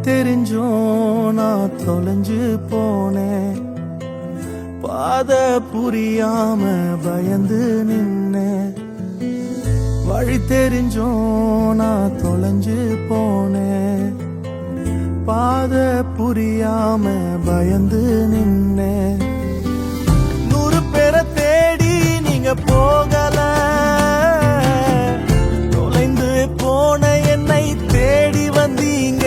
தெரிஞ்சும் நான் தொலைஞ்சு போனேன். பாத புரியாம பயந்து நின்னேன். வழி தெரிஞ்சும் நான் தொலைஞ்சு போனேன். பாத புரியாம பயந்து நின்னேன். 100 பேரை தேடி நீங்க போகல, தொலைந்து போன என்னை தேடி வந்தீங்க.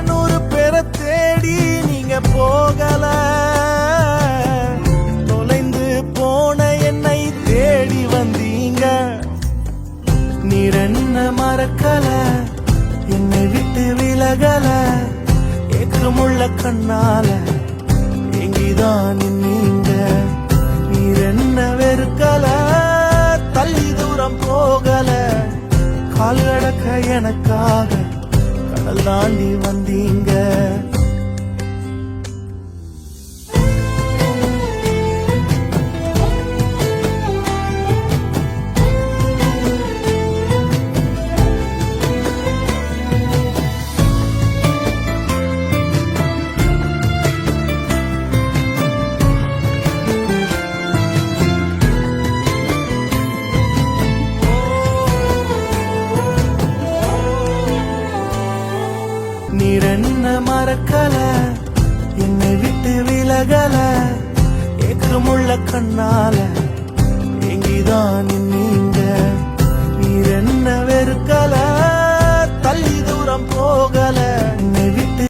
100 பேரை தேடி நீங்க போகல, தொலைந்து போன என்னை தேடி வந்தீங்க. நீர் என்ன மறக்கல, என்னை விட்டு விலகல, ஏக்கமுள்ள கண்ணால எங்கிதான் நீங்க. நீர் என்ன வெறுக்கல, தள்ளி தூரம் போகல, கால் கடக்க எனக்காக கடல் தாண்டி வந்தீங்க. நீர் என்ன மறக்கல, என்னை விட்டு விலகல, ஏக்கமுள்ள கண்ணால எங்கிதான் நீங்க. நீர் என்ன வெறுக்கல, தள்ளி தூரம் போகல,